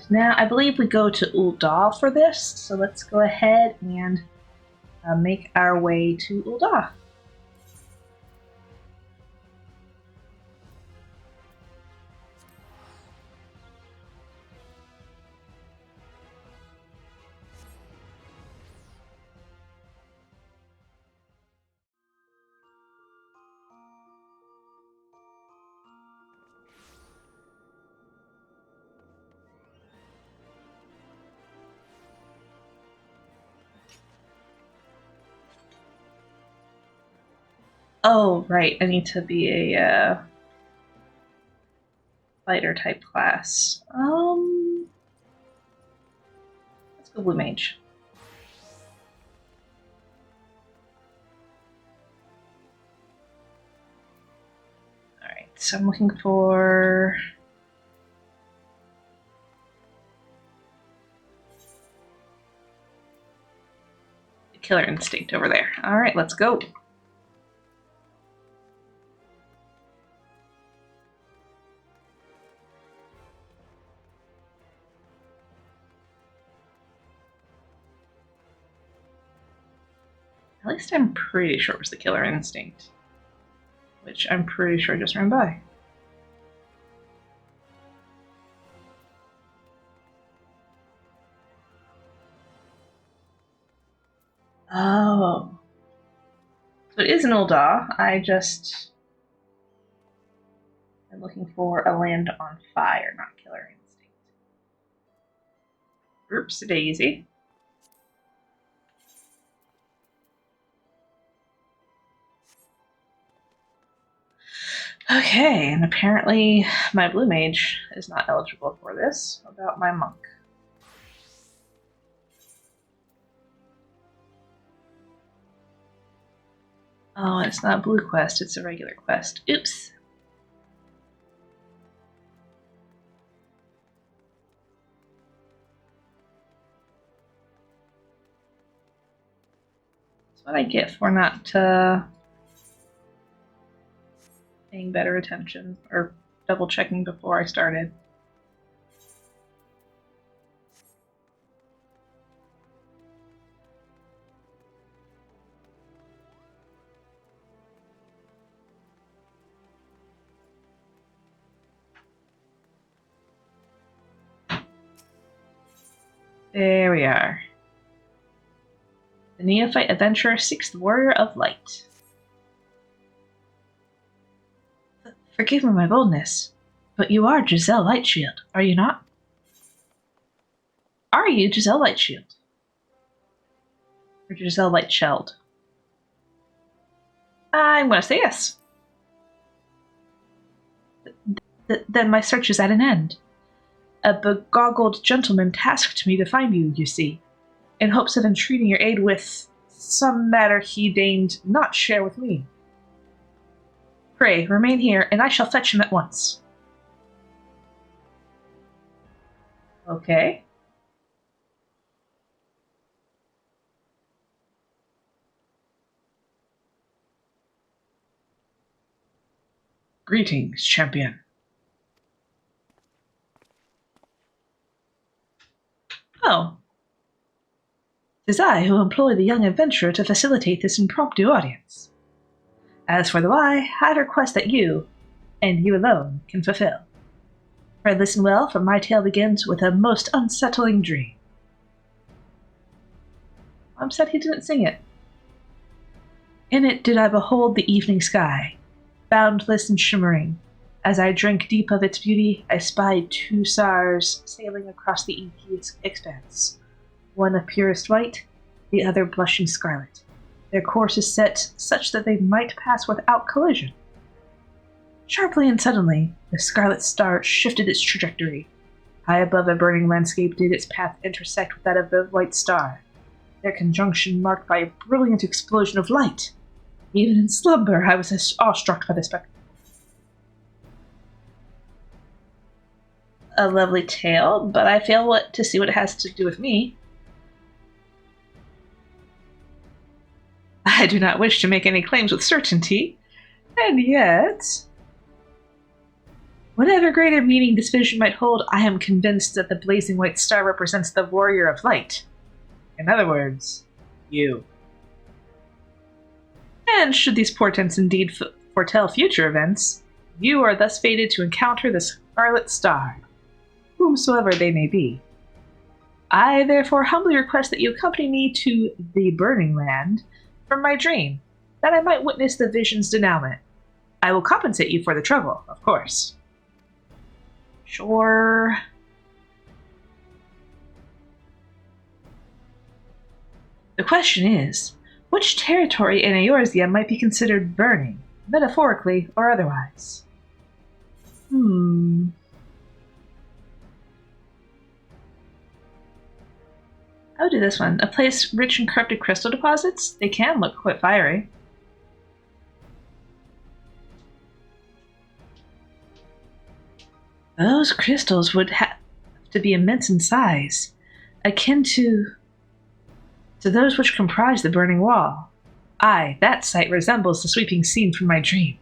now I believe we go to Ul'dah for this, so let's go ahead and make our way to Ul'dah. Oh, right. I need to be a fighter type class. Let's go Blue Mage. Alright, so I'm looking for... the Killer Instinct over there. Alright, let's go. At least I'm pretty sure it was the Killer Instinct. Which I'm pretty sure just ran by. Oh. So it is an Ul'dah. I'm looking for a land on fire, not Killer Instinct. Oops, daisy. Okay, and apparently my Blue Mage is not eligible for this. What about my Monk? Oh, it's not a blue quest, it's a regular quest. Oops. That's what I get for not paying better attention or double checking before I started. There we are. The Neophyte Adventurer seeks the Warrior of Light. Forgive me my boldness, but you are Giselle Lightshield, are you not? Are you Giselle Lightshield? Or Giselle Lightsheld? I'm gonna say yes. Then my search is at an end. A begoggled gentleman tasked me to find you, you see, in hopes of entreating your aid with some matter he deigned not share with me. Pray, remain here, and I shall fetch him at once. Okay. Greetings, champion. Oh. 'Tis I who employ the young adventurer to facilitate this impromptu audience. As for the why, I request that you, and you alone, can fulfill. Pray listen well, for my tale begins with a most unsettling dream. I'm sad he didn't sing it. In it did I behold the evening sky, boundless and shimmering. As I drank deep of its beauty, I spied two stars sailing across the inky expanse, one of purest white, the other blushing scarlet. Their course is set such that they might pass without collision. Sharply and suddenly, the scarlet star shifted its trajectory. High above a burning landscape did its path intersect with that of the white star, their conjunction marked by a brilliant explosion of light. Even in slumber, I was awestruck by the spectacle. A lovely tale, but I fail to see what it has to do with me. I do not wish to make any claims with certainty, and yet... Whatever greater meaning this vision might hold, I am convinced that the blazing white star represents the warrior of light. In other words, you. And should these portents indeed foretell future events, you are thus fated to encounter the Scarlet Star, whomsoever they may be. I therefore humbly request that you accompany me to the Burning Land from my dream, that I might witness the vision's denouement. I will compensate you for the trouble, of course. Sure. The question is, which territory in Eorzea might be considered burning, metaphorically or otherwise? I'll do this one. A place rich in corrupted crystal deposits? They can look quite fiery. Those crystals would have to be immense in size, akin to those which comprise the burning wall. Aye, that sight resembles the sweeping scene from my dream.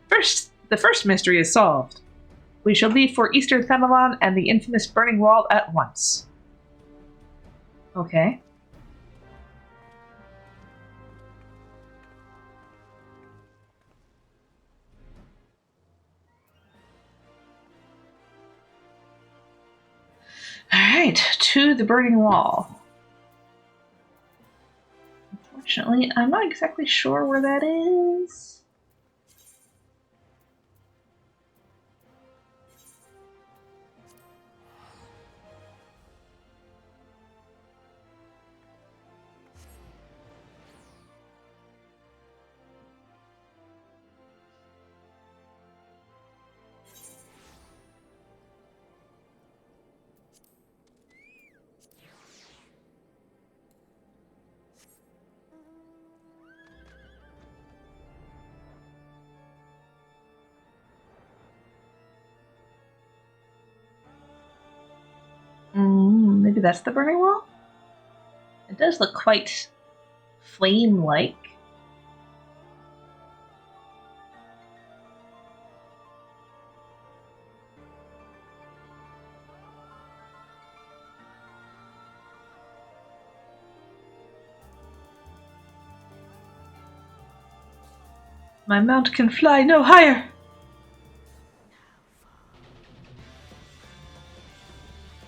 The first mystery is solved. We shall leave for Eastern Fenelon and the infamous burning wall at once. Okay. Alright, to the burning wall. Unfortunately, I'm not exactly sure where that is. Maybe that's the burning wall? It does look quite flame-like. My mount can fly no higher!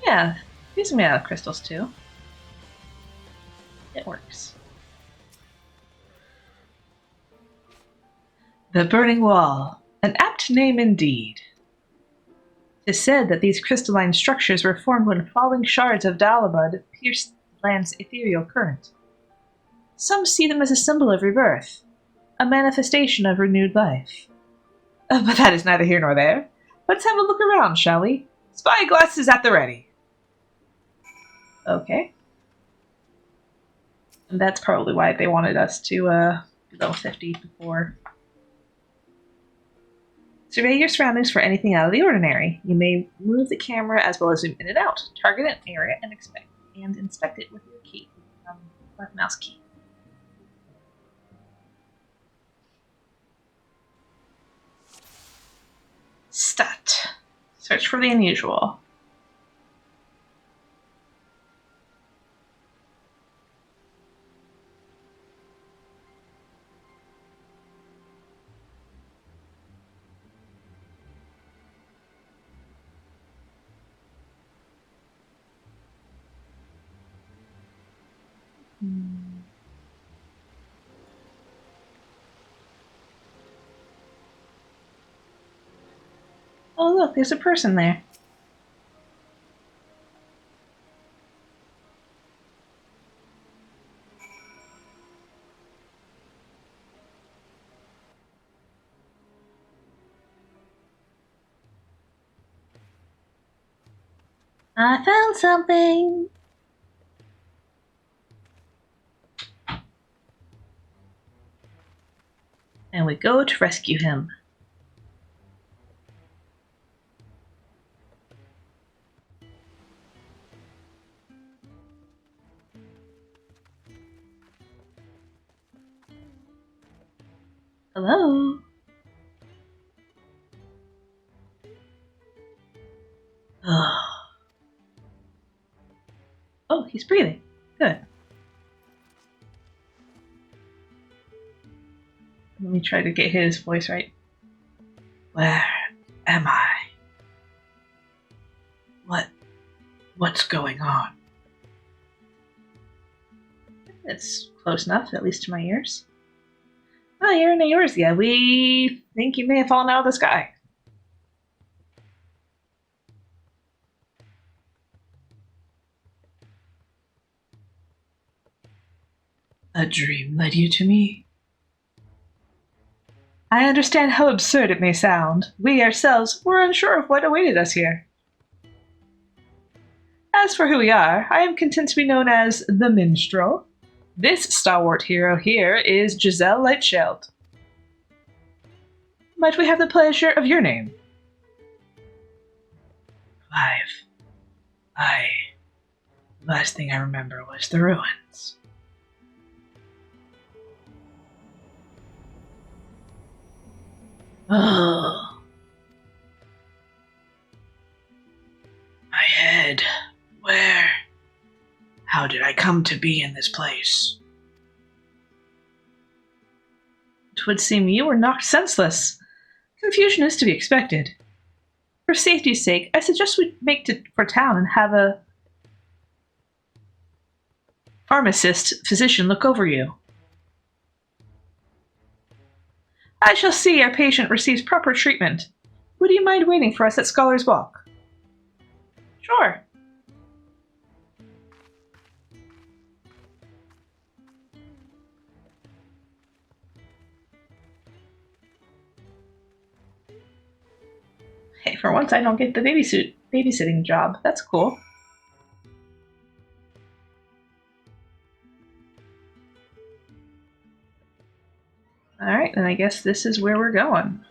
Yeah, these are made out of crystals too. It works. The Burning Wall. An apt name indeed. It is said that these crystalline structures were formed when falling shards of Dalabud pierced the land's ethereal current. Some see them as a symbol of rebirth, a manifestation of renewed life. But that is neither here nor there. Let's have a look around, shall we? Spyglass is at the ready. Okay. And that's probably why they wanted us to be level 50 before. Survey your surroundings for anything out of the ordinary. You may move the camera as well as zoom in and out. Target an area and inspect it with your key, left mouse key. Stat. Search for the unusual. Oh look, there's a person there. I found something! And we go to rescue him. Hello? Oh, he's breathing. Good. Let me try to get his voice right. Where am I? What's going on? It's close enough, at least to my ears. Oh, you're in yours, yeah. We think you may have fallen out of the sky. A dream led you to me? I understand how absurd it may sound. We ourselves were unsure of what awaited us here. As for who we are, I am content to be known as the Minstrel. This stalwart hero here is Giselle Lightshield. Might we have the pleasure of your name? Last thing I remember was the ruins. Oh. My head. Where? How did I come to be in this place? It would seem you were knocked senseless. Confusion is to be expected. For safety's sake, I suggest we make for town and have a physician look over you. I shall see our patient receives proper treatment. Would you mind waiting for us at Scholar's Walk? Sure. Hey, for once I don't get the babysitting job. That's cool. Alright, then I guess this is where we're going.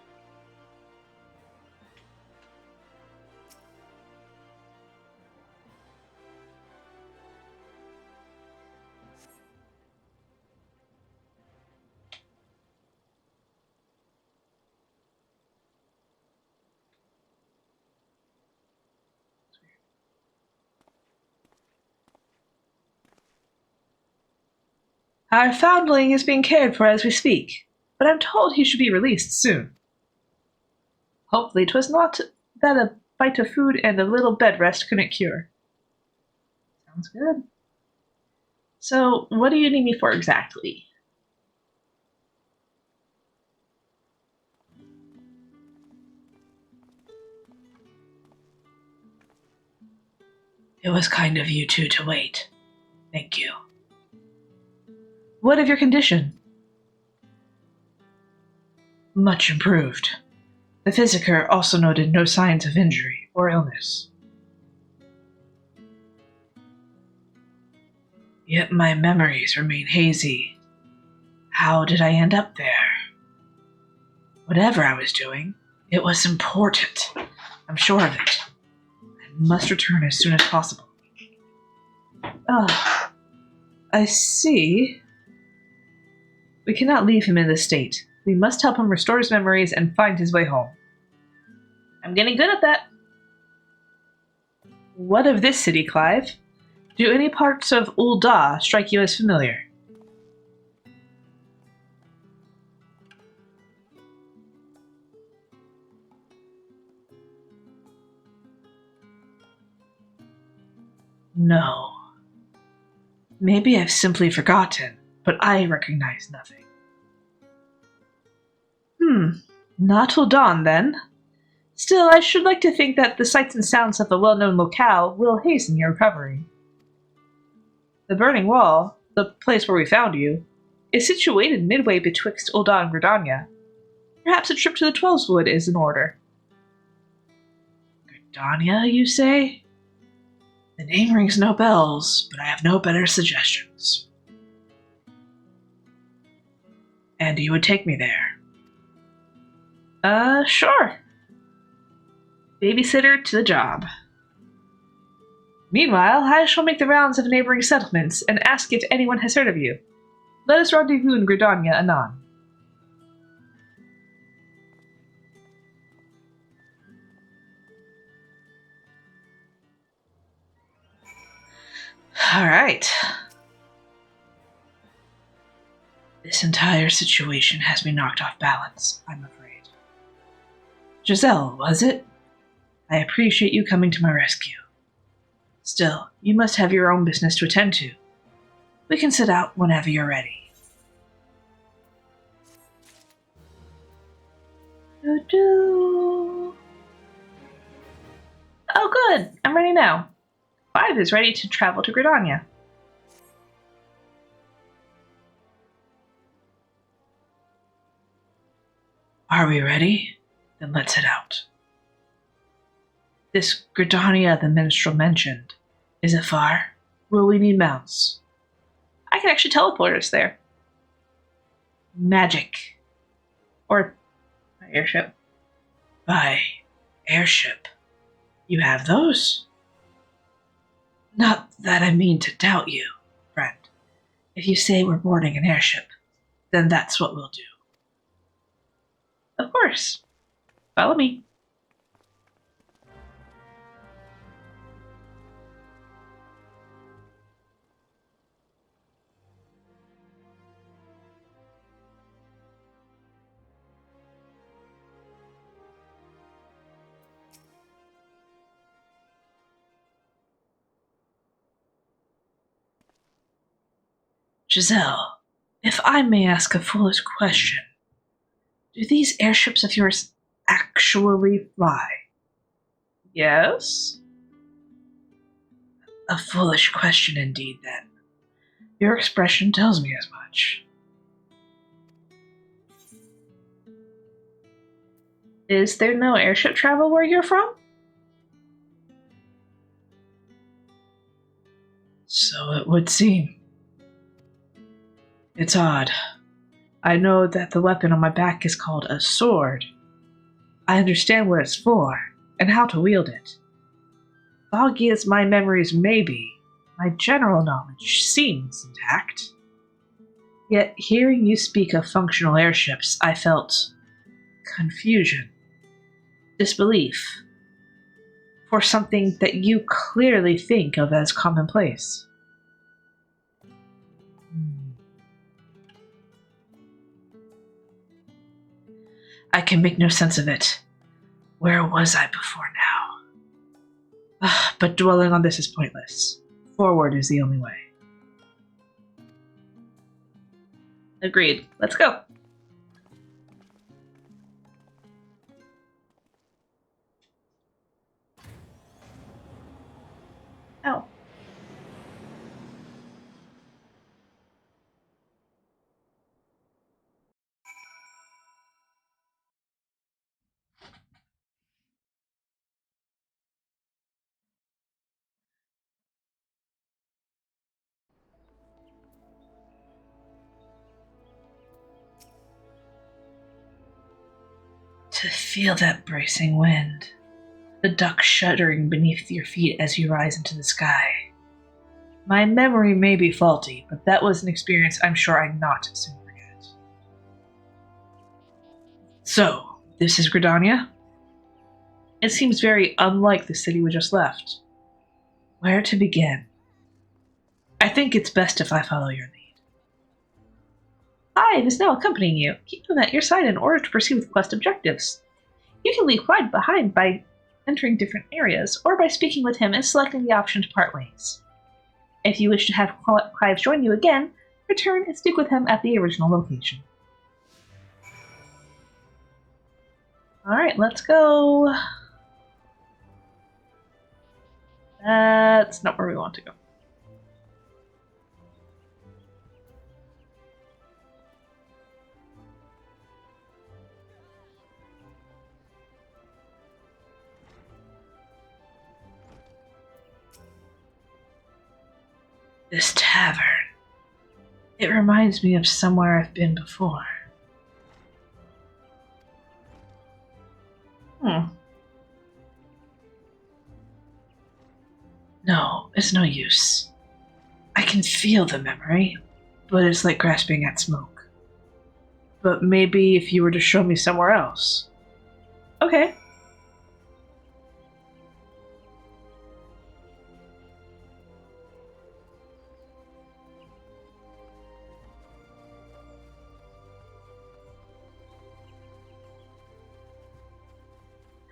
Our foundling is being cared for as we speak, but I'm told he should be released soon. Hopefully 'twas not that a bite of food and a little bed rest couldn't cure. Sounds good. So, what do you need me for exactly? It was kind of you two to wait. Thank you. What of your condition? Much improved. The physicier also noted no signs of injury or illness. Yet my memories remain hazy. How did I end up there? Whatever I was doing, it was important. I'm sure of it. I must return as soon as possible. Ah, I see. We cannot leave him in this state. We must help him restore his memories and find his way home. I'm getting good at that. What of this city, Clive? Do any parts of Ul'dah strike you as familiar? No. Maybe I've simply forgotten, but I recognize nothing. Not Ul'dah, then. Still, I should like to think that the sights and sounds of the well-known locale will hasten your recovery. The Burning Wall, the place where we found you, is situated midway betwixt Ul'dah and Gridania. Perhaps a trip to the Twelveswood is in order. Gridania, you say? The name rings no bells, but I have no better suggestions. And you would take me there? Sure. Babysitter to the job. Meanwhile, I shall make the rounds of neighboring settlements and ask if anyone has heard of you. Let us rendezvous in Gridania anon. All right. This entire situation has me knocked off balance, I'm afraid. Giselle, was it? I appreciate you coming to my rescue. Still, you must have your own business to attend to. We can sit out whenever you're ready. Doo-doo. Oh, good. I'm ready now. 5 is ready to travel to Gridania. Are we ready? Then let's head out. This Gridania the minstrel mentioned, is it far? Will we need mounts? I can actually teleport us there. Magic. Or by airship. By airship. You have those? Not that I mean to doubt you, friend. If you say we're boarding an airship, then that's what we'll do. Of course. Follow me. Giselle, if I may ask a foolish question, do these airships of yours actually fly? Yes? A foolish question indeed, then. Your expression tells me as much. Is there no airship travel where you're from? So it would seem. It's odd. I know that the weapon on my back is called a sword. I understand what it's for, and how to wield it. Foggy as my memories may be, my general knowledge seems intact. Yet hearing you speak of functional airships, I felt confusion, disbelief, for something that you clearly think of as commonplace. I can make no sense of it. Where was I before now? But dwelling on this is pointless. Forward is the only way. Agreed. Let's go. Oh. To feel that bracing wind, the duck shuddering beneath your feet as you rise into the sky. My memory may be faulty, but that was an experience I'm sure I'd not soon forget. So, this is Gridania? It seems very unlike the city we just left. Where to begin? I think it's best if I follow your lead. Hive is now accompanying you. Keep him at your side in order to proceed with quest objectives. You can leave Clyde behind by entering different areas, or by speaking with him and selecting the option to part ways. If you wish to have Clive join you again, return and speak with him at the original location. Alright, let's go. That's not where we want to go. This tavern. It reminds me of somewhere I've been before. No, it's no use. I can feel the memory, but it's like grasping at smoke. But maybe if you were to show me somewhere else. Okay.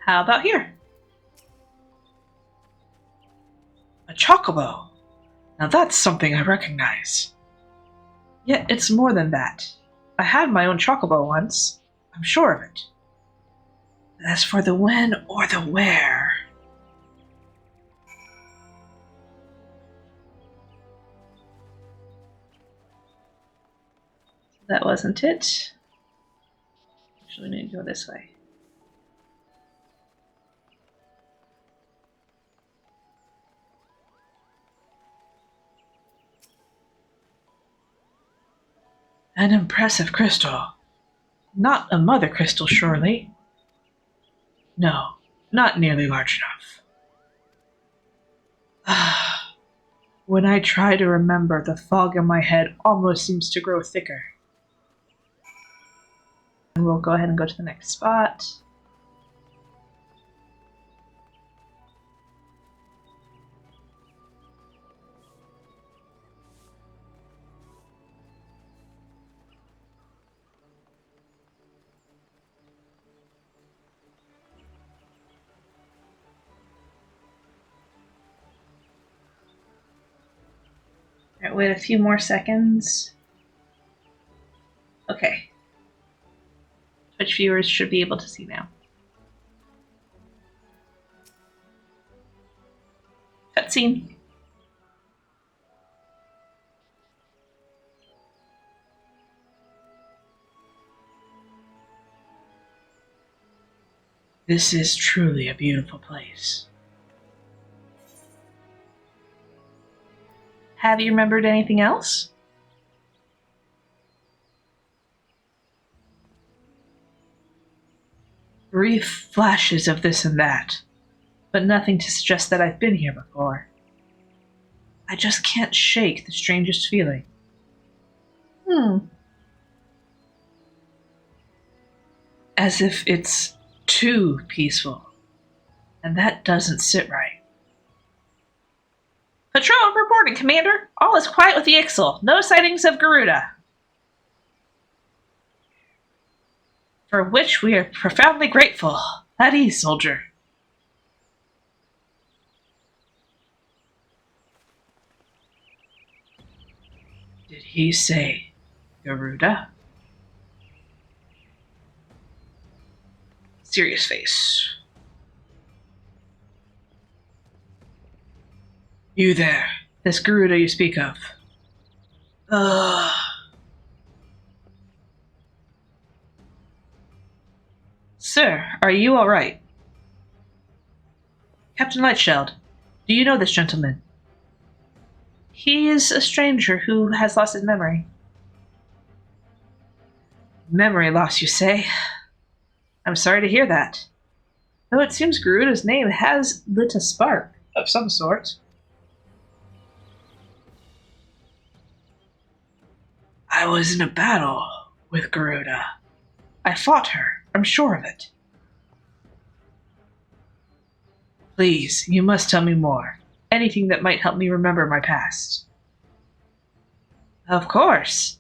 How about here? A chocobo. Now that's something I recognize. Yet it's more than that. I had my own chocobo once. I'm sure of it. As for the when or the where... That wasn't it. Actually, we need to go this way. An impressive crystal. Not a mother crystal, surely. No, not nearly large enough. When I try to remember, the fog in my head almost seems to grow thicker. And we'll go ahead and go to the next spot. Alright, wait a few more seconds. Okay. Twitch viewers should be able to see now. Cutscene. This is truly a beautiful place. Have you remembered anything else? Brief flashes of this and that, but nothing to suggest that I've been here before. I just can't shake the strangest feeling. As if it's too peaceful, and that doesn't sit right. Patrol reporting, Commander. All is quiet with the Ixal. No sightings of Garuda. For which we are profoundly grateful. At ease, soldier. Did he say Garuda? Serious face. You there, this Garuda you speak of. Sir, are you all right? Captain Lightsheld, do you know this gentleman? He is a stranger who has lost his memory. Memory loss, you say? I'm sorry to hear that. Though it seems Garuda's name has lit a spark of some sort. I was in a battle with Garuda. I fought her, I'm sure of it. Please, you must tell me more. Anything that might help me remember my past. Of course.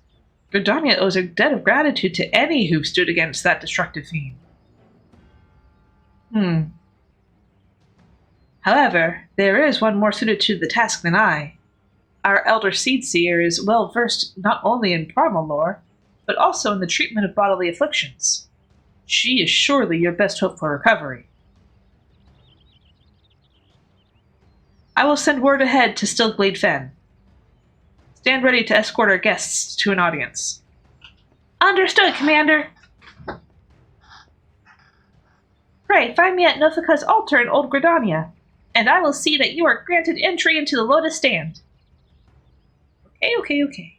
Gridania owes a debt of gratitude to any who stood against that destructive fiend. However, there is one more suited to the task than I. Our elder seed seer is well versed not only in primal lore, but also in the treatment of bodily afflictions. She is surely your best hope for recovery. I will send word ahead to Stillglade Fen. Stand ready to escort our guests to an audience. Understood, Commander. Pray, find me at Nofika's altar in Old Gridania, and I will see that you are granted entry into the Lotus Stand. Okay.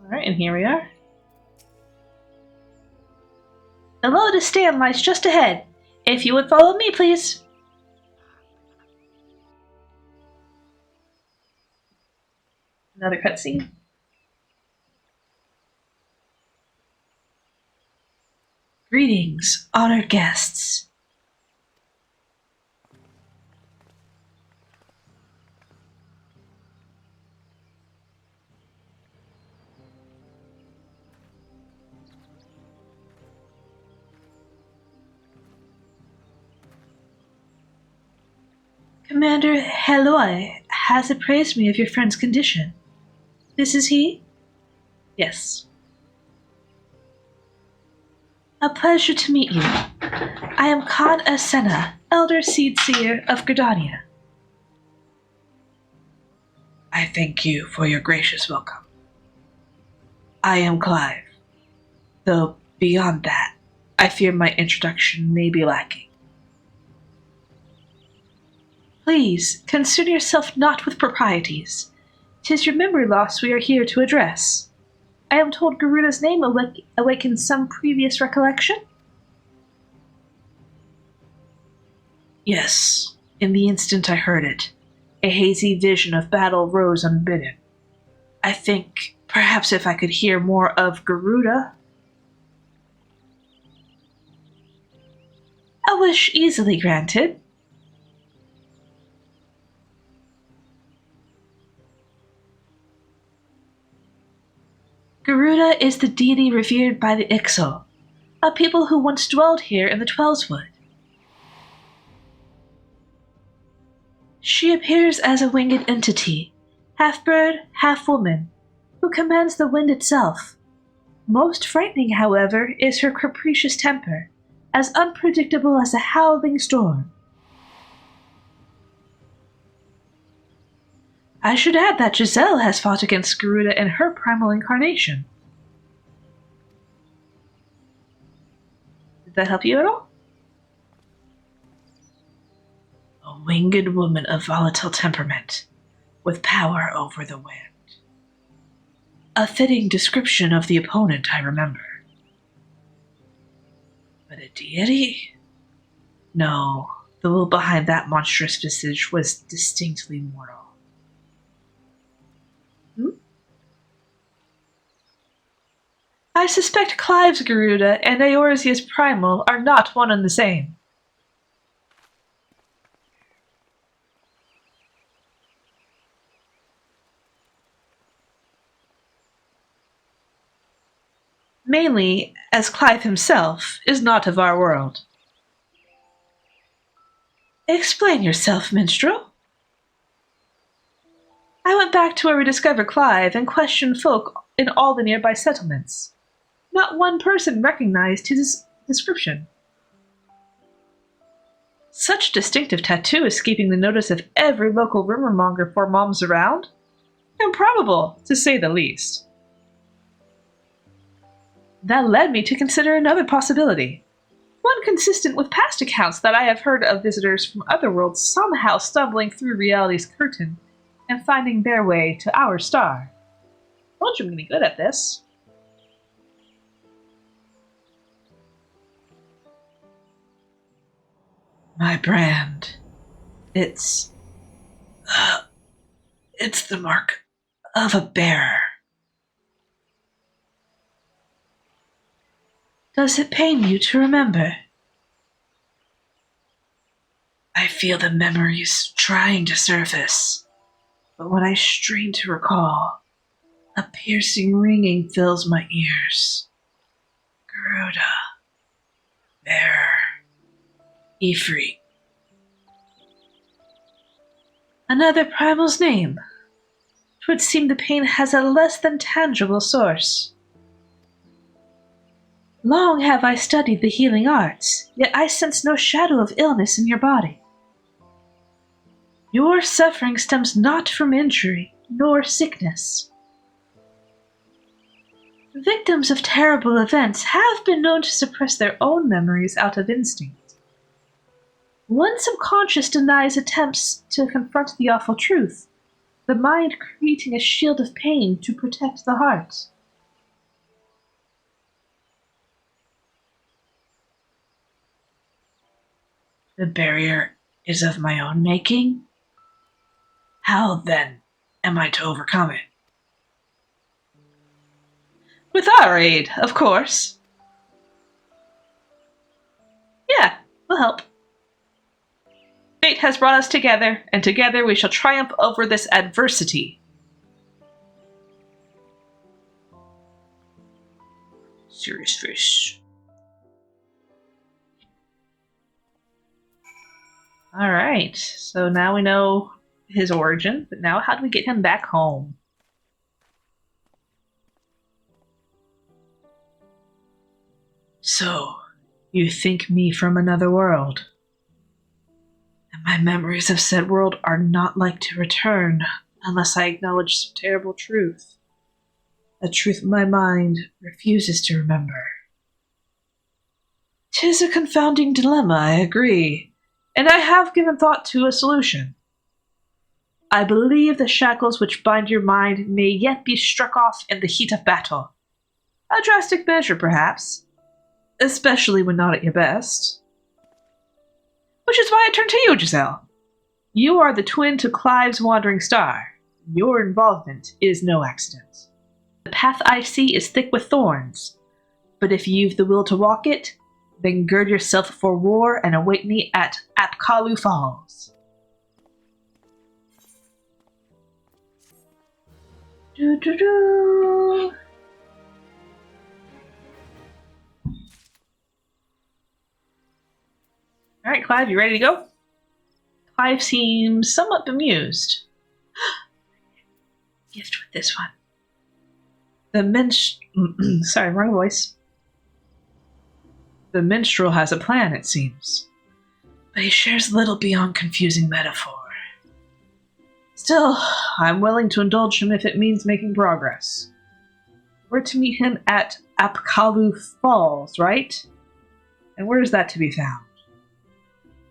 Alright, and here we are. The Lotus Stand lies just ahead. If you would follow me, please. Another cutscene. Greetings, honored guests. Commander Heloi has appraised me of your friend's condition. This is he? Yes. A pleasure to meet you. I am Khan Asena, Elder Seed Seer of Gridania. I thank you for your gracious welcome. I am Clive, though beyond that, I fear my introduction may be lacking. Please, concern yourself not with proprieties. 'Tis your memory loss we are here to address. I am told Garuda's name awakens some previous recollection? Yes, in the instant I heard it, a hazy vision of battle rose unbidden. I think perhaps if I could hear more of Garuda. A wish easily granted. Garuda is the deity revered by the Ixo, a people who once dwelled here in the Twellswood. She appears as a winged entity, half bird, half woman, who commands the wind itself. Most frightening, however, is her capricious temper, as unpredictable as a howling storm. I should add that Giselle has fought against Garuda in her primal incarnation. Did that help you at all? A winged woman of volatile temperament, with power over the wind. A fitting description of the opponent, I remember. But a deity? No, the will behind that monstrous visage was distinctly mortal. I suspect Clive's Garuda and Eorzea's Primal are not one and the same. Mainly, as Clive himself is not of our world. Explain yourself, minstrel. I went back to where we discovered Clive and questioned folk in all the nearby settlements. Not one person recognized his description. Such distinctive tattoo escaping the notice of every local rumormonger for moms around? Improbable, to say the least. That led me to consider another possibility. One consistent with past accounts that I have heard of visitors from other worlds somehow stumbling through reality's curtain and finding their way to our star. Told you I'm getting good at this. My brand. It's the mark of a bearer. Does it pain you to remember? I feel the memories trying to surface, but when I strain to recall, a piercing ringing fills my ears. Garuda. Bearer. Ifrit. Another primal's name. 'Twould seem the pain has a less than tangible source. Long have I studied the healing arts, yet I sense no shadow of illness in your body. Your suffering stems not from injury, nor sickness. Victims of terrible events have been known to suppress their own memories out of instinct. One subconscious denies attempts to confront the awful truth, the mind creating a shield of pain to protect the heart. The barrier is of my own making? How, then, am I to overcome it? With our aid, of course. Yeah, we'll help. Fate has brought us together, and together we shall triumph over this adversity. Serious fish. Alright, so now we know his origin, but now how do we get him back home? So, you think me from another world? And my memories of said world are not like to return unless I acknowledge some terrible truth. A truth my mind refuses to remember. 'Tis a confounding dilemma, I agree, and I have given thought to a solution. I believe the shackles which bind your mind may yet be struck off in the heat of battle. A drastic measure, perhaps, especially when not at your best. Which is why I turn to you, Giselle. You are the twin to Clive's wandering star. Your involvement is no accident. The path I see is thick with thorns, but if you've the will to walk it, then gird yourself for war and await me at Apkalu Falls. Do-do-do. Alright, Clive, you ready to go? Clive seems somewhat bemused. Gift with this one. Sorry, wrong voice. The minstrel has a plan, it seems, but he shares little beyond confusing metaphor. Still, I'm willing to indulge him if it means making progress. We're to meet him at Apkalu Falls, right? And where is that to be found?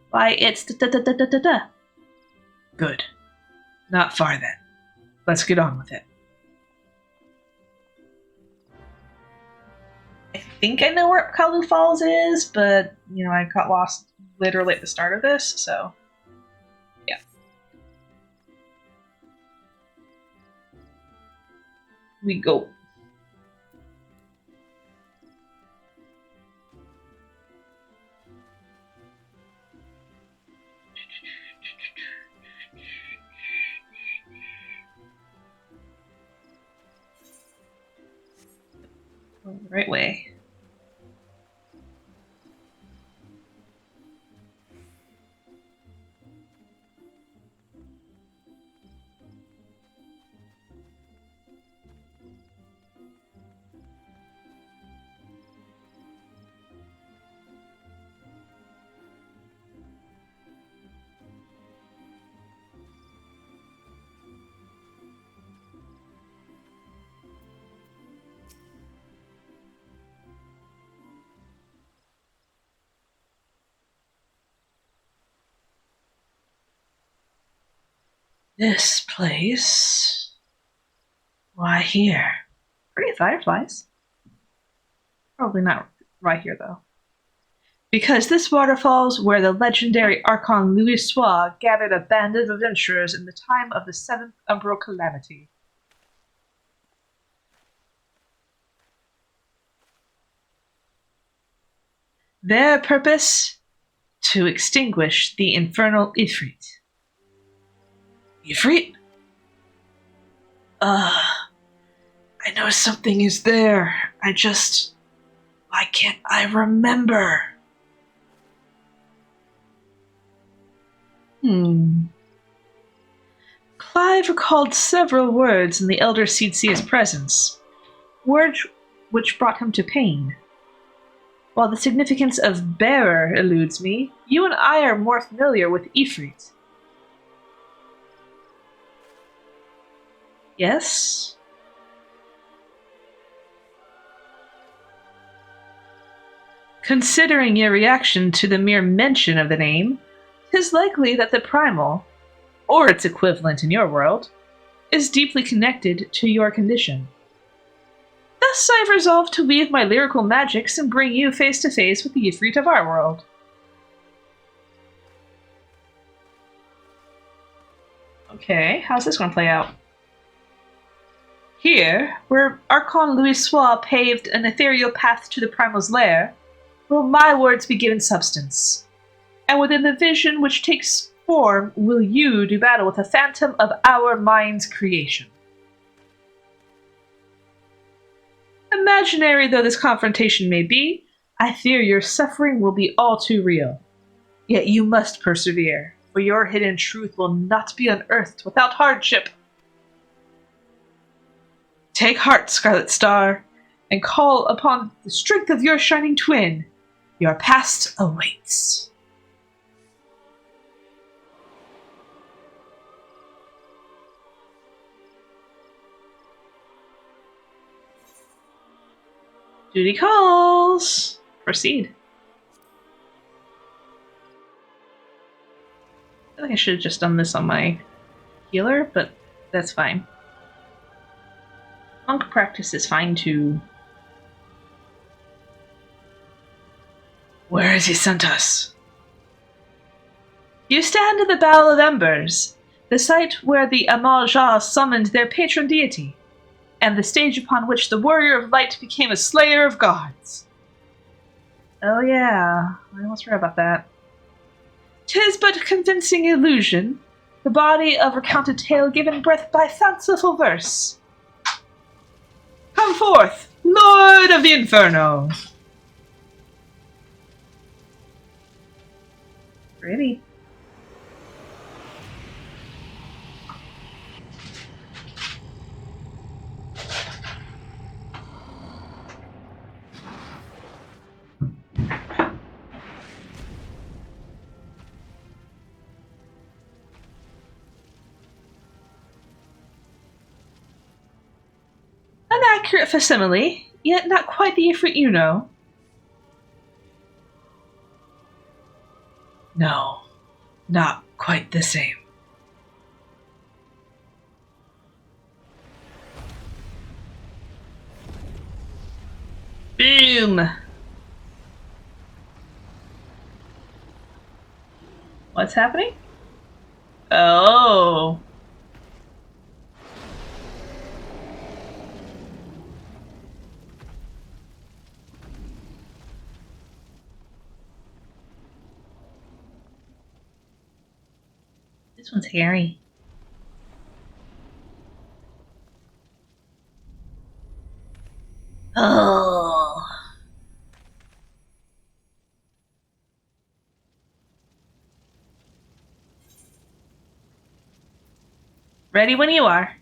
Why, it's da-da-da-da-da-da. Good. Not far then. Let's get on with it. I think I know where Apkalu Falls is, but, I got lost literally at the start of this, so... yeah. We go. Going the right way. This place... Why here? Pretty fireflies. Probably not right here, though. Because this waterfall's where the legendary Archon Louis Sois gathered a band of adventurers in the time of the Seventh Umbral Calamity. Their purpose? To extinguish the infernal Ifrit. Ifrit? I know something is there. Why can't I remember? Clive recalled several words in the Elder Seedseer's presence, words which brought him to pain. While the significance of bearer eludes me, you and I are more familiar with Ifrit. Yes? Considering your reaction to the mere mention of the name, 'tis likely that the primal, or its equivalent in your world, is deeply connected to your condition. Thus I've resolved to weave my lyrical magics and bring you face to face with the Ifrit of our world. Okay, how's this going to play out? Here, where Archon Louis Sois paved an ethereal path to the primal's lair, will my words be given substance. And within the vision which takes form will you do battle with a phantom of our mind's creation. Imaginary though this confrontation may be, I fear your suffering will be all too real. Yet you must persevere, for your hidden truth will not be unearthed without hardship. Take heart, Scarlet Star, and call upon the strength of your shining twin. Your past awaits. Duty calls. Proceed. I think I should have just done this on my healer, but that's fine. Monk practice is fine too. Where has he sent us? You stand at the Battle of Embers, the site where the Amal-Jah summoned their patron deity, and the stage upon which the Warrior of Light became a slayer of gods. Oh yeah, I almost forgot about that. 'Tis but convincing illusion, the body of recounted tale given breath by fanciful verse. Come forth, Lord of the Inferno! Pretty. An accurate facsimile, yet not quite the Ifrit you know. No, not quite the same. Boom! What's happening? Oh. This one's hairy. Oh. Ready when you are.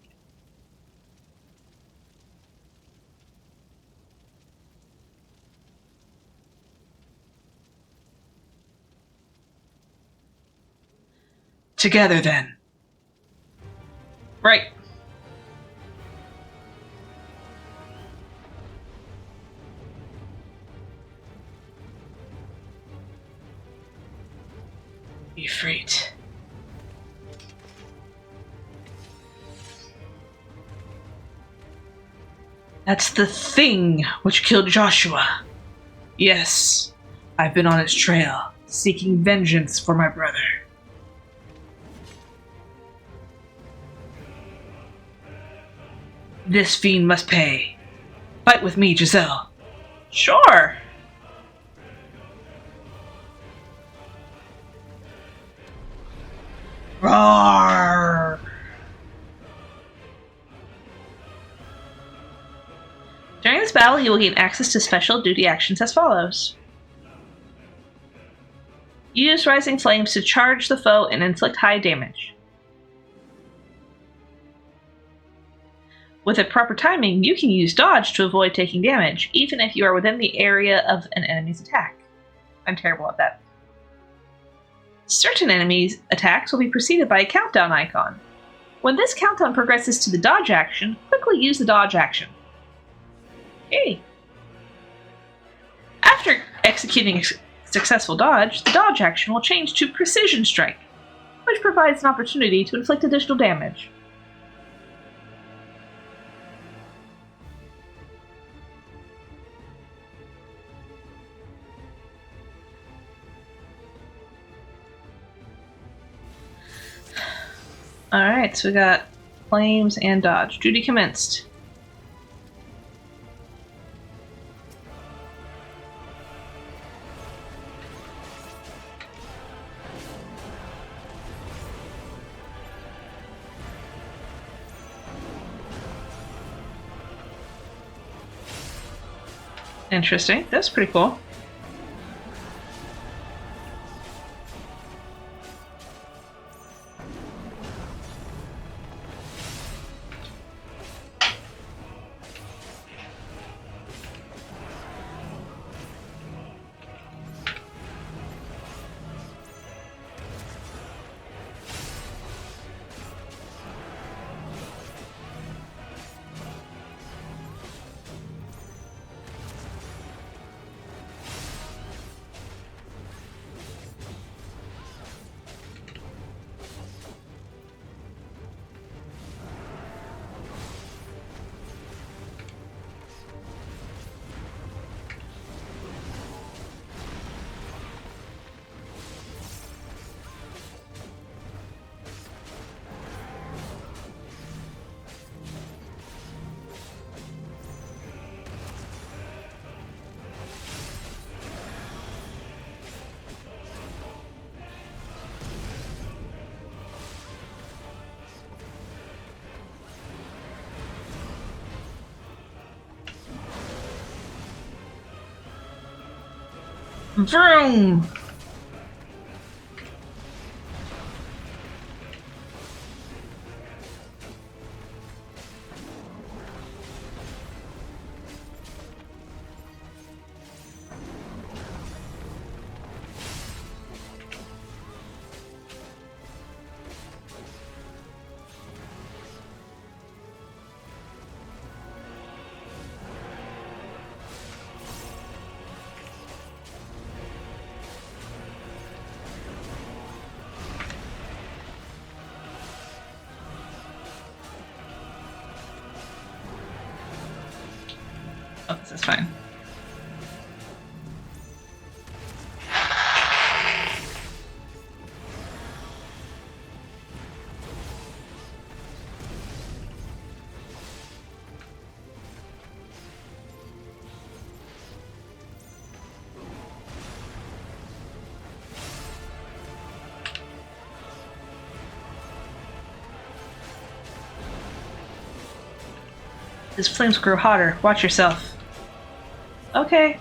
Together then. Right. Ifrit. That's the thing which killed Joshua. Yes, I've been on its trail, seeking vengeance for my brother. This fiend must pay. Fight with me, Giselle. Sure. Roar! During this battle, he will gain access to special duty actions as follows. Use Rising Flames to charge the foe and inflict high damage. With a proper timing, you can use Dodge to avoid taking damage, even if you are within the area of an enemy's attack. I'm terrible at that. Certain enemies' attacks will be preceded by a countdown icon. When this countdown progresses to the Dodge action, quickly use the Dodge action. Okay. After executing a successful dodge, the Dodge action will change to Precision Strike, which provides an opportunity to inflict additional damage. Alright, so we got Flames and Dodge. Duty commenced. Interesting. That's pretty cool. Vroom! Oh, this is fine. His flames grow hotter. Watch yourself. Okay.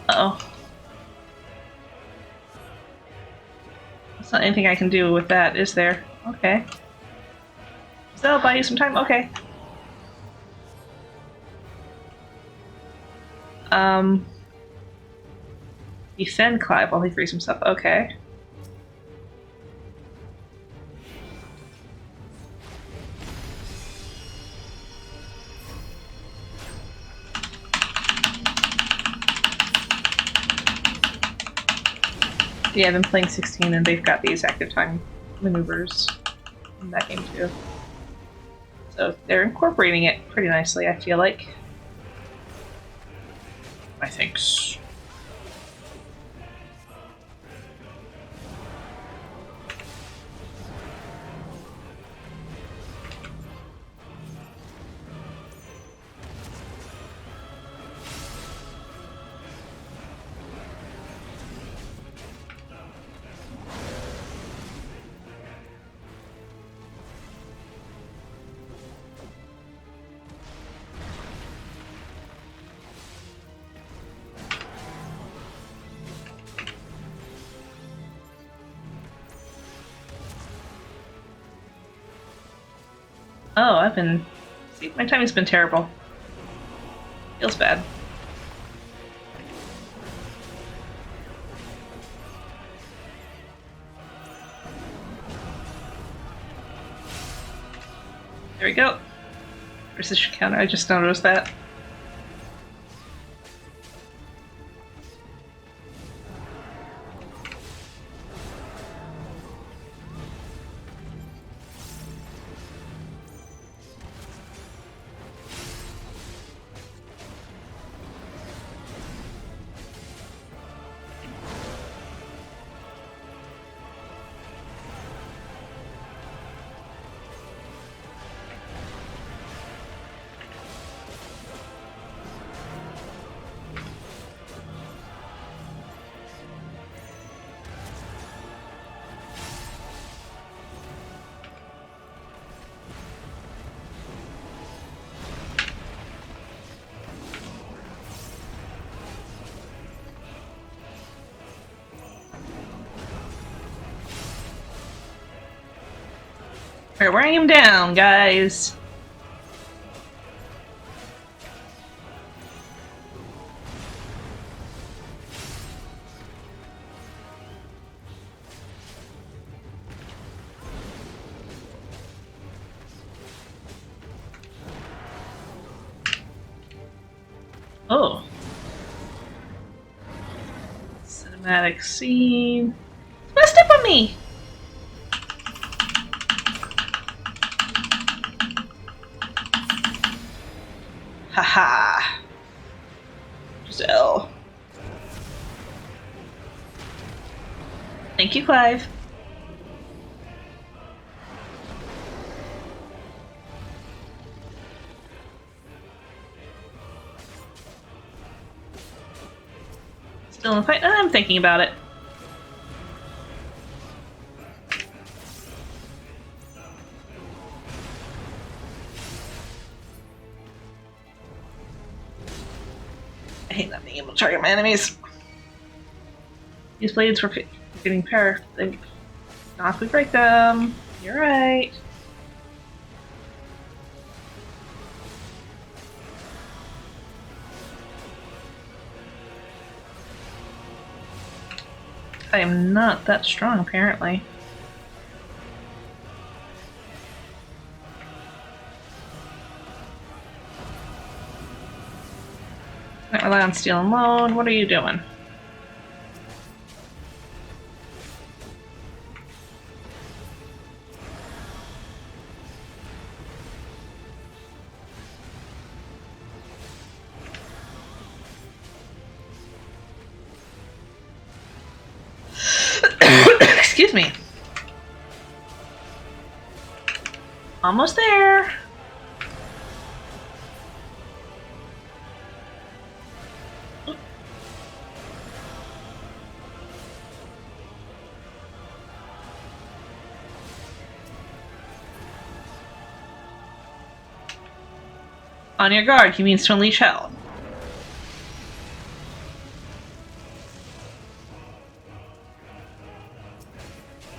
Uh-oh. There's not anything I can do with that, is there? Okay. So that'll buy you some time? Okay. Defend Clive while he frees himself. Okay. Yeah, I've been playing 16 and they've got these active time maneuvers in that game too. So they're incorporating it pretty nicely, I feel like. I think so. Oh, I've been... See, my timing's been terrible. Feels bad. There we go. Precision counter, I just noticed that. We're wearing him down, guys. Oh. Cinematic scene. It's gonna step on me! Haha. Just L. Thank you, Clive. Still in the fight? I'm thinking about it. I hate not being able to target my enemies. These blades were getting perfect. Not if we break them. You're right. I am not that strong, apparently. Can't rely on steel and loan. What are you doing? Excuse me. Almost there. On your guard, he means to unleash hell.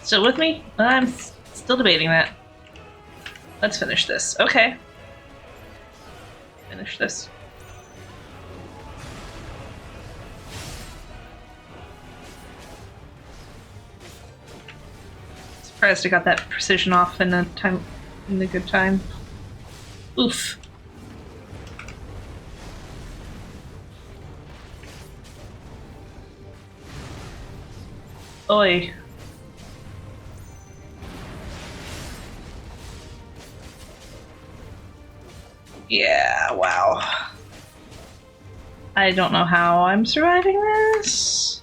Still with me? I'm still debating that. Let's finish this. Okay. Finish this. Surprised I got that precision off in a good time. Oof. Oi. Yeah, wow. I don't know how I'm surviving this.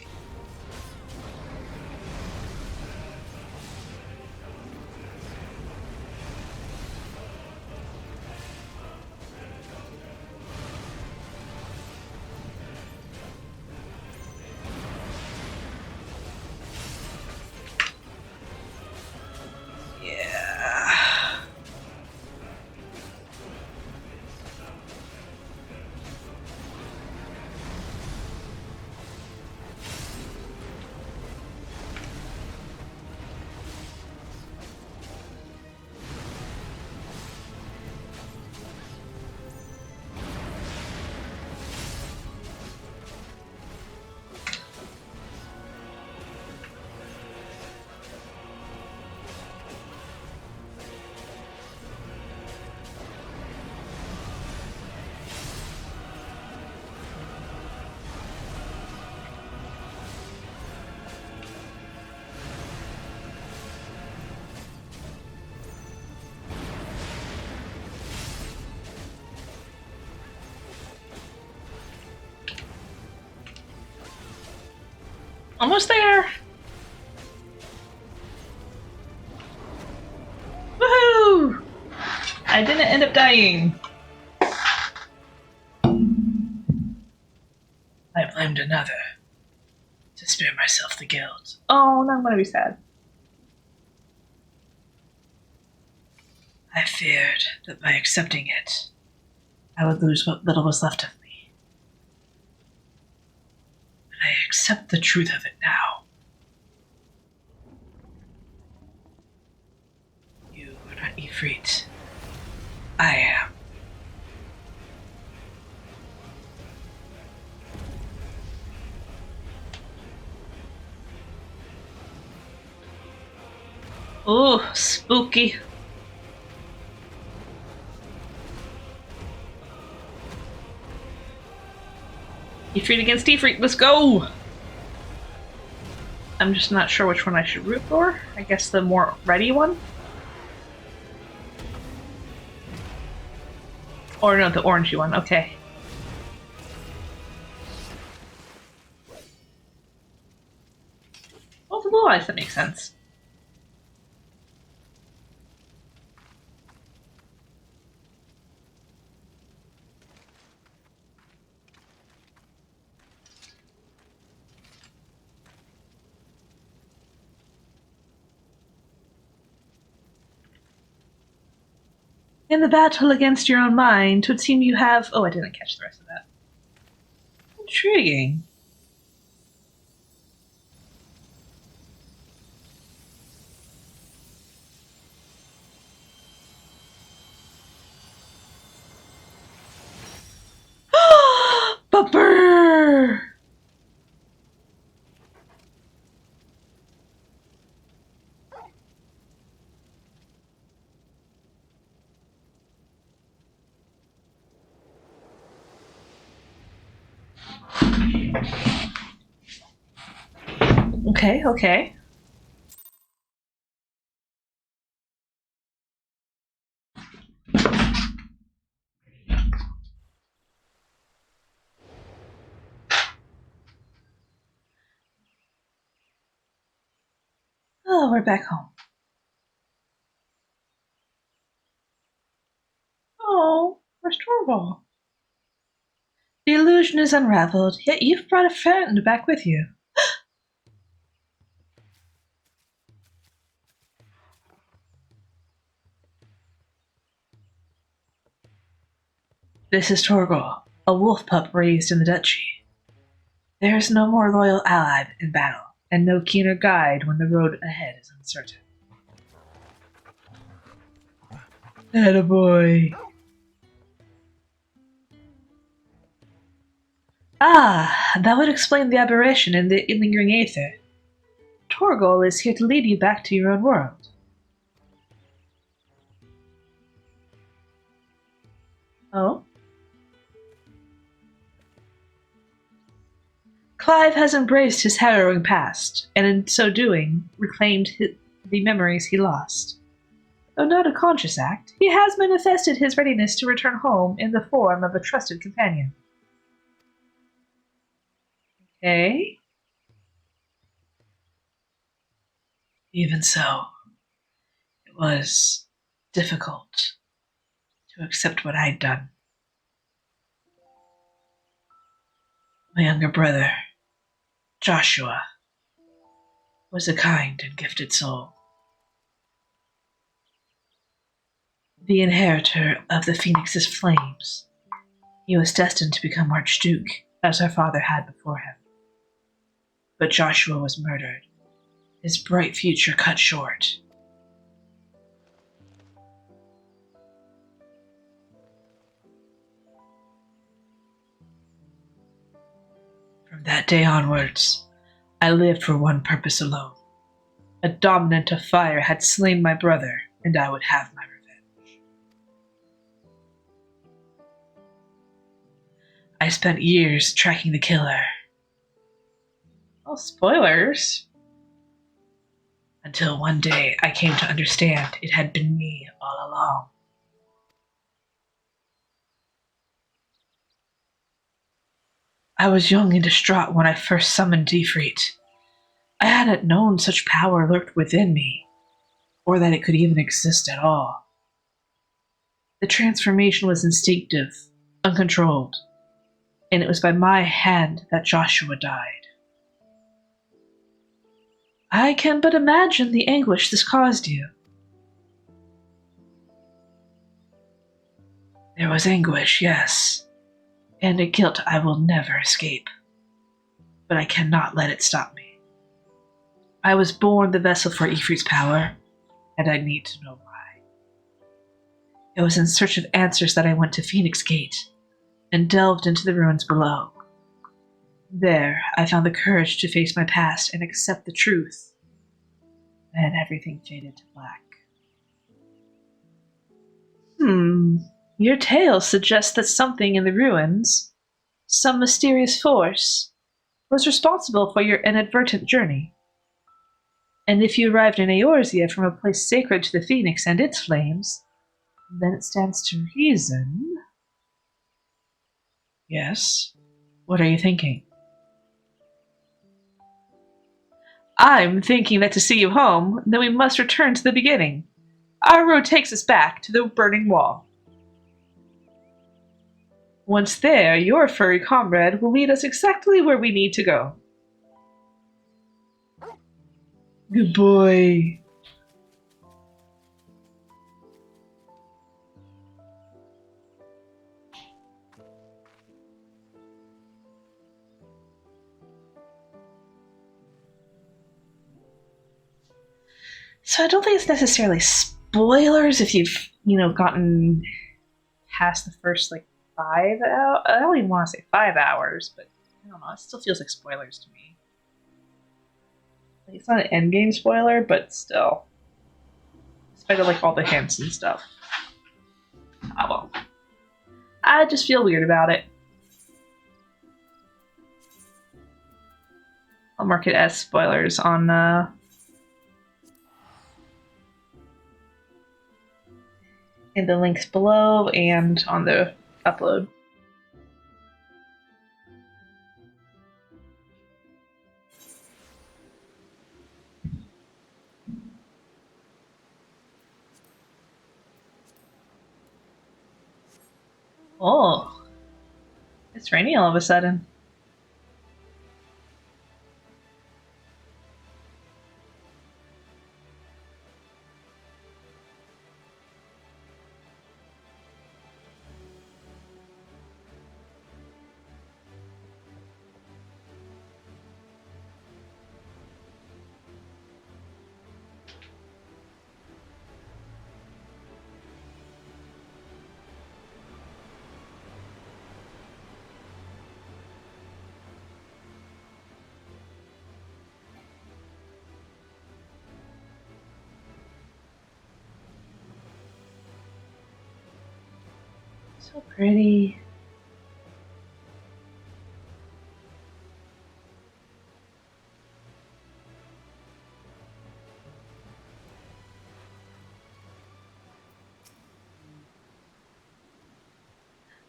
Almost there! Woohoo! I didn't end up dying. I blamed another to spare myself the guilt. Oh, now I'm gonna be sad. I feared that by accepting it, I would lose what little was left of me. And I accept the truth of it now. You are not Ifrit. I am. Ooh, spooky. Ifrit against Ifrit, let's go! I'm just not sure which one I should root for. I guess the more ready one? Or no, the orangey one, okay. Oh, the blue eyes, that makes sense. In the battle against your own mind, 'twould seem you have... Oh, I didn't catch the rest of that. Intriguing. Bumper! Okay, okay. Oh, we're back home. Oh, where's Torvald? The illusion is unraveled, yet you've brought a friend back with you. This is Torgal, a wolf pup raised in the duchy. There is no more loyal ally in battle, and no keener guide when the road ahead is uncertain. Attaboy. Ah, that would explain the aberration in the lingering aether. Torgal is here to lead you back to your own world. Oh? Clive has embraced his harrowing past, and in so doing, reclaimed the memories he lost. Though not a conscious act, he has manifested his readiness to return home in the form of a trusted companion. Okay? Even so, it was difficult to accept what I'd done. My younger brother, Joshua, was a kind and gifted soul. The inheritor of the Phoenix's flames. He was destined to become Archduke, as our father had before him. But Joshua was murdered, his bright future cut short. From that day onwards, I lived for one purpose alone. A dominant of fire had slain my brother, and I would have my revenge. I spent years tracking the killer. Oh, spoilers! Until one day I came to understand it had been me all along. I was young and distraught when I first summoned Defreet. I hadn't known such power lurked within me, or that it could even exist at all. The transformation was instinctive, uncontrolled, and it was by my hand that Joshua died. I can but imagine the anguish this caused you. There was anguish, yes, and a guilt I will never escape. But I cannot let it stop me. I was born the vessel for Ifrit's power, and I need to know why. It was in search of answers that I went to Phoenix Gate and delved into the ruins below. There, I found the courage to face my past and accept the truth. Then everything faded to black. Your tale suggests that something in the ruins, some mysterious force, was responsible for your inadvertent journey. And if you arrived in Eorzea from a place sacred to the Phoenix and its flames, then it stands to reason. Yes? What are you thinking? I'm thinking that to see you home, then we must return to the beginning. Our road takes us back to the burning wall. Once there, your furry comrade will lead us exactly where we need to go. Good boy. So I don't think it's necessarily spoilers if you've, gotten past the first, 5 hours. I don't even want to say 5 hours, but I don't know. It still feels like spoilers to me. It's not an endgame spoiler, but still. Despite all the hints and stuff. Ah, well. I just feel weird about it. I'll mark it as spoilers on in the links below and on the upload. Oh, it's raining all of a sudden. So pretty.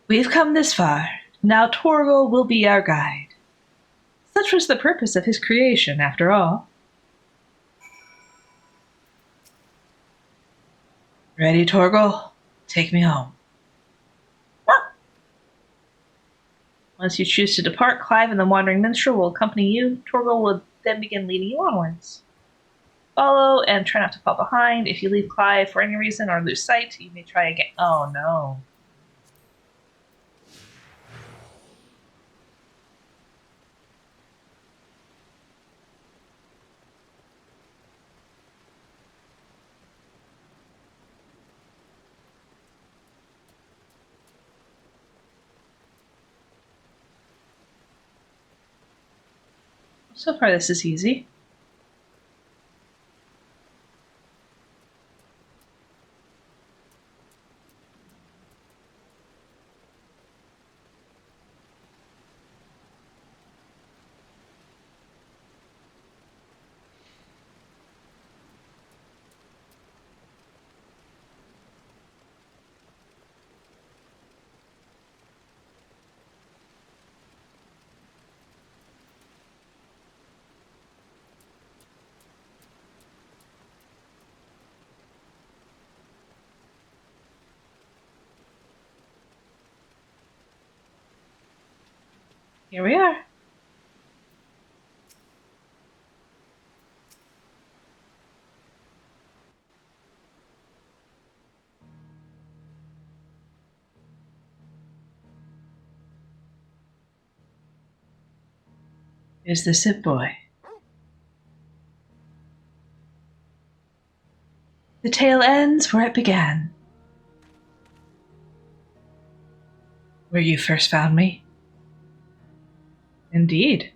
We've come this far. Now Torgal will be our guide. Such was the purpose of his creation, after all. Ready, Torgal? Take me home. Once you choose to depart, Clive and the Wandering Minstrel will accompany you. Torgal will then begin leading you onwards. Follow and try not to fall behind. If you leave Clive for any reason or lose sight, you may try again. Oh no. So far, this is easy. Here we are. Is this it, boy? The tale ends where it began. Where you first found me? Indeed.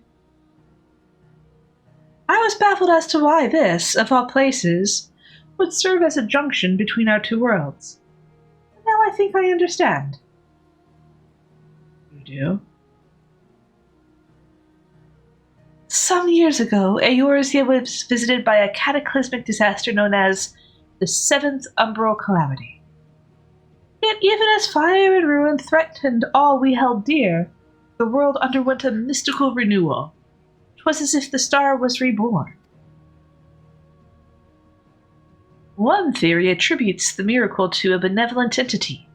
I was baffled as to why this, of all places, would serve as a junction between our two worlds. Now I think I understand. You do? Some years ago, Eorzea was visited by a cataclysmic disaster known as the Seventh Umbral Calamity. Yet even as fire and ruin threatened all we held dear, the world underwent a mystical renewal. 'Twas as if the star was reborn. One theory attributes the miracle to a benevolent entity,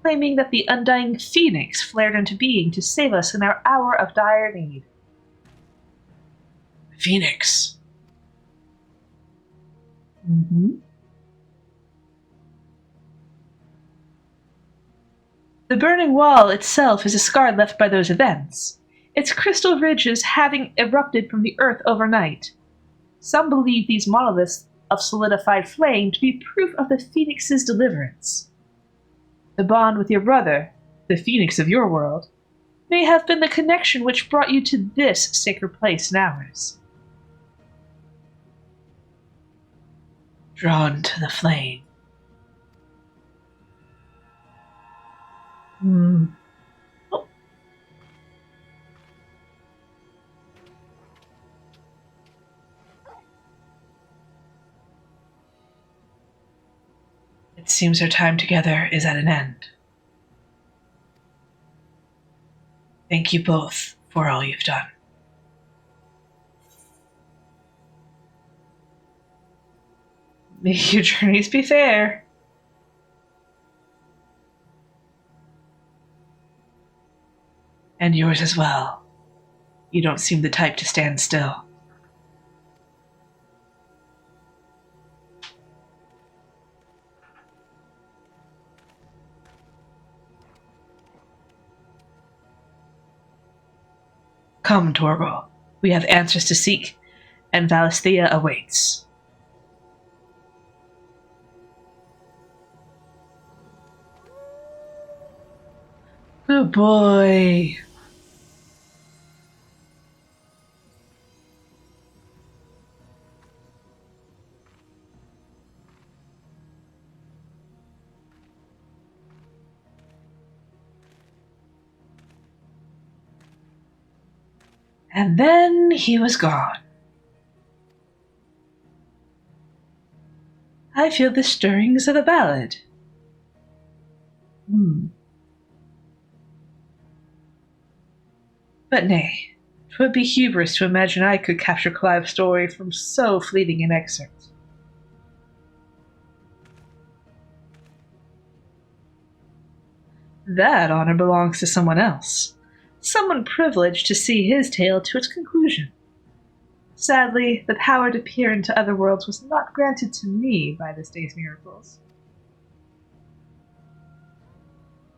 claiming that the undying phoenix flared into being to save us in our hour of dire need. Phoenix. Mm-hmm. The burning wall itself is a scar left by those events, its crystal ridges having erupted from the earth overnight. Some believe these monoliths of solidified flame to be proof of the Phoenix's deliverance. The bond with your brother, the Phoenix of your world, may have been the connection which brought you to this sacred place in ours. Drawn to the flame. Oh. It seems our time together is at an end. Thank you both for all you've done. May your journeys be fair. And yours as well. You don't seem the type to stand still. Come, Torgal. We have answers to seek, and Valisthea awaits. Good boy. And then he was gone. I feel the stirrings of a ballad. But nay, 'twould be hubris to imagine I could capture Clive's story from so fleeting an excerpt. That honor belongs to someone else, someone privileged to see his tale to its conclusion. Sadly, the power to peer into other worlds was not granted to me by this day's miracles.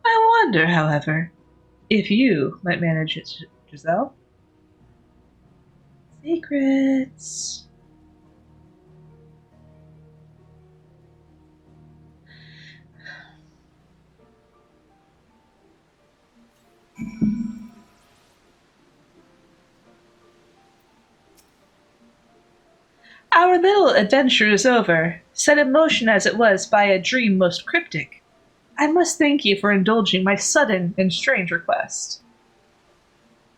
I wonder, however, if you might manage it, Giselle. Secrets. Our little adventure is over, set in motion as it was by a dream most cryptic. I must thank you for indulging my sudden and strange request.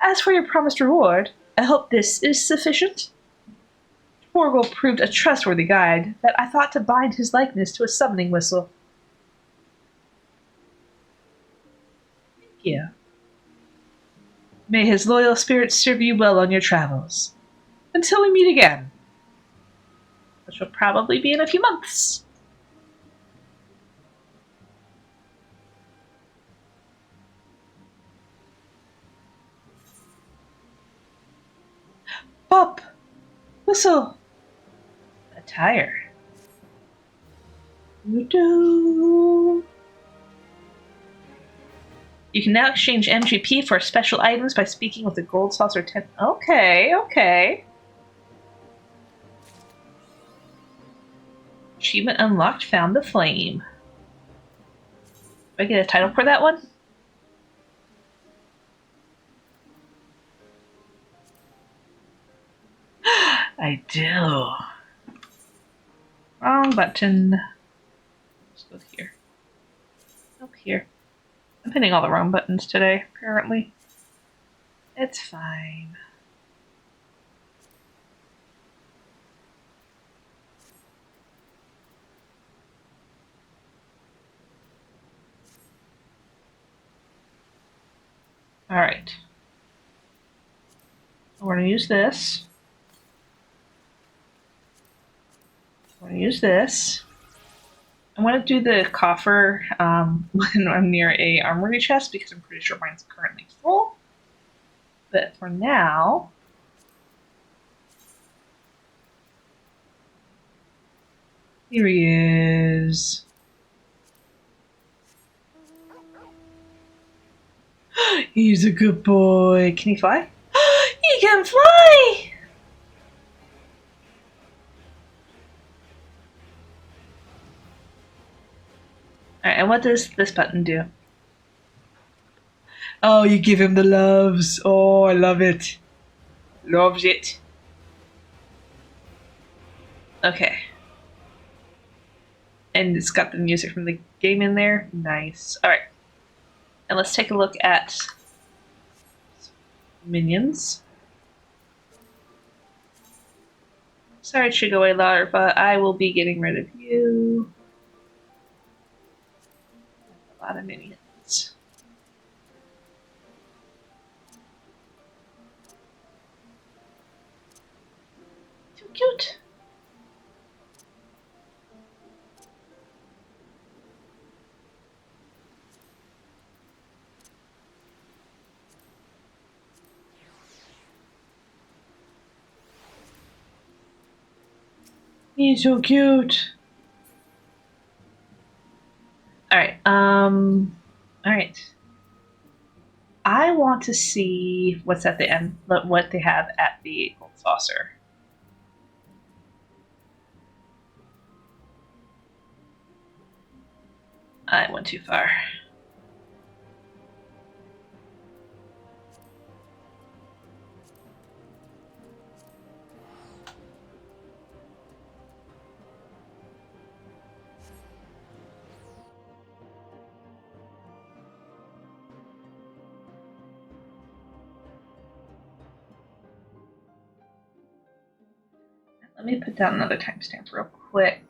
As for your promised reward, I hope this is sufficient. Torgal proved a trustworthy guide that I thought to bind his likeness to a summoning whistle. Thank you. May his loyal spirit serve you well on your travels. Until we meet again, which will probably be in a few months. Pop! Whistle! Attire. You can now exchange MGP for special items by speaking with the Gold Saucer 10. Okay. Achievement unlocked, found the flame. Do I get a title for that one? I do. Wrong button. Let's go here. Up here. I'm hitting all the wrong buttons today, apparently. It's fine. Alright. We're going to use this. I'm going to use this. I'm going to do the coffer when I'm near a armory chest because I'm pretty sure mine's currently full. But for now, here he is. He's a good boy. Can he fly? He can fly! Alright, and what does this button do? Oh, you give him the loves. Oh, I love it. Loves it. Okay. And it's got the music from the game in there. Nice. Alright. And let's take a look at minions. Sorry, Chigaway Larva, I will be getting rid of you. A lot of minions. Too cute. He's so cute. Alright, alright. I want to see what's at the end, what they have at the Gold Saucer. I went too far. Let me put down another timestamp real quick.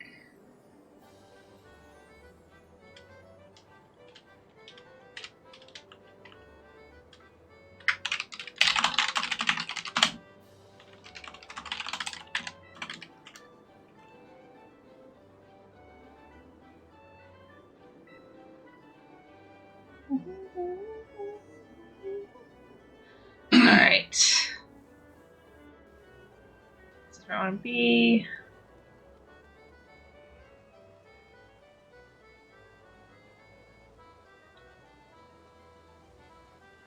Alright. This is where I want to be.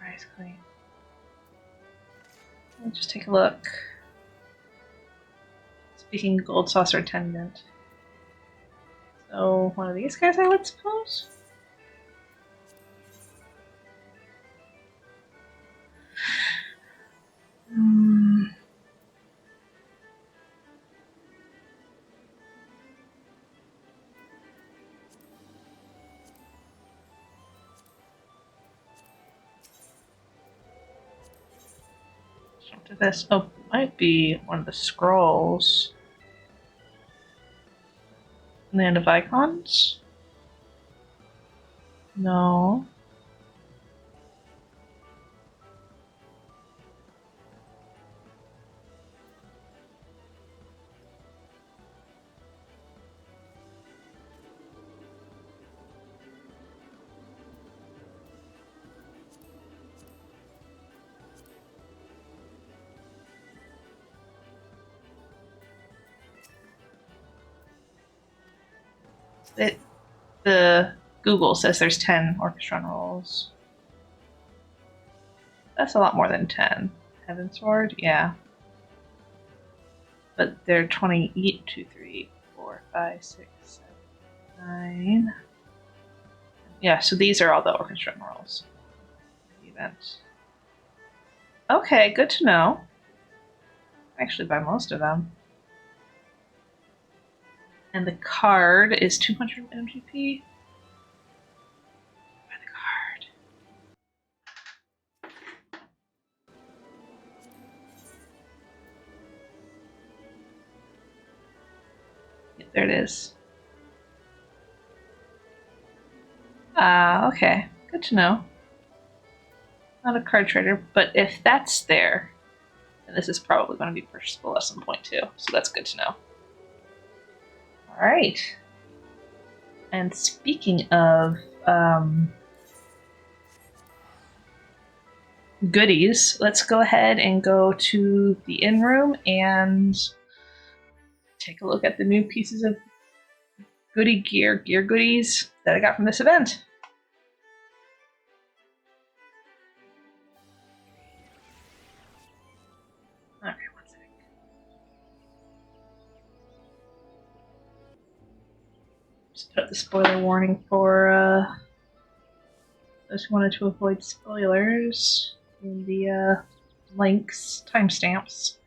Eyes clean. Let's just take a look. Speaking Gold Saucer Attendant. So, one of these guys, I would suppose? To this. Oh, might be one of the scrolls. Land of Icons? No. The Google says there's 10 orchestra rolls. That's a lot more than 10. Heavensward? Yeah. But they're 20, 2, 3, 4, 5, 6, 7, 9. Yeah, so these are all the orchestra rolls. The event. Okay, good to know. Actually, buy most of them. And the card is 200 MGP. Buy the card. Yep, there it is. Okay. Good to know. Not a card trader, but if that's there, then this is probably going to be purchasable at some point too. So that's good to know. All right. And speaking of goodies, let's go ahead and go to the inn room and take a look at the new pieces of gear goodies that I got from this event. Okay, one sec. Just put up the spoiler warning for those who wanted to avoid spoilers in the links, timestamps.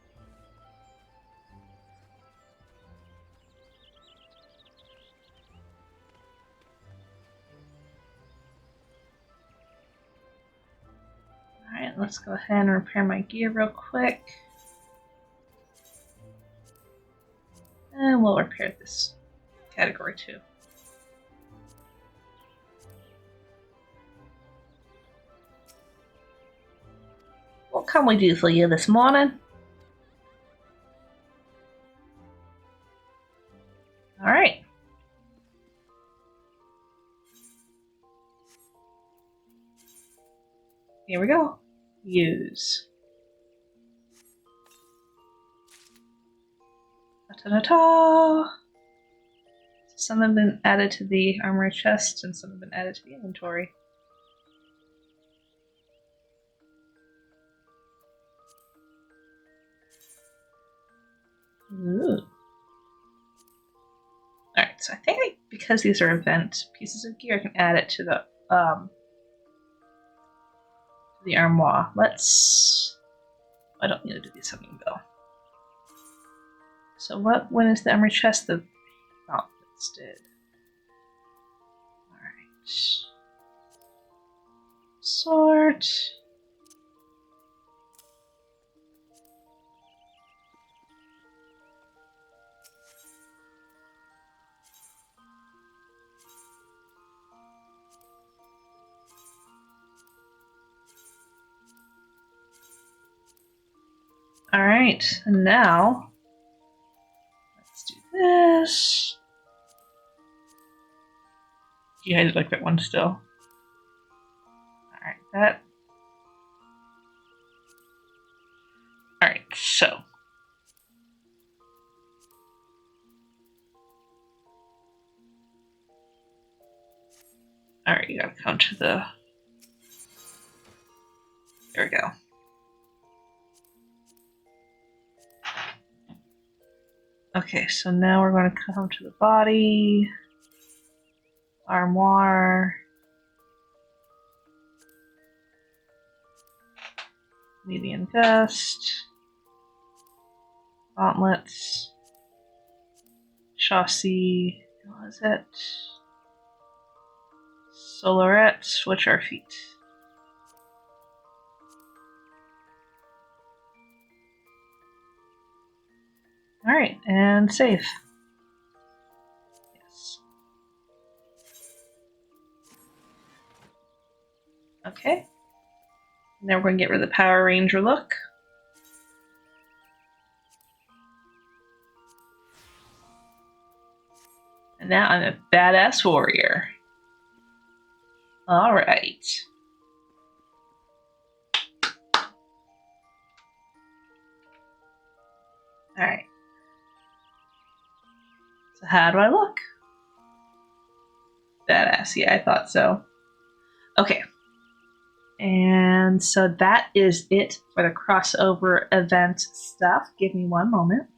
Alright, let's go ahead and repair my gear real quick. And we'll repair this category too. What can we do for you this morning? Alright. Here we go. Use. Ta-ta-ta-ta! Some have been added to the armor chest and some have been added to the inventory. Ooh. Alright, so I think because these are event pieces of gear, I can add it to the armoire. I don't need to do these something though. So when is the armor chest? The outfits did. Alright. Sort. Alright, and now let's do this. Yeah, I did like that one still. Alright, that. Alright, so. Alright, you gotta come to the. There we go. Okay, so now we're going to come to the body, armoire, median vest, gauntlets, chassis, what is it? Solarettes, which are feet. Alright, and save. Yes. Okay. Now we're going to get rid of the Power Ranger look. And now I'm a badass warrior. Alright. Alright. So how do I look? Badass, yeah, I thought so. Okay. And so that is it for the crossover event stuff. Give me one moment.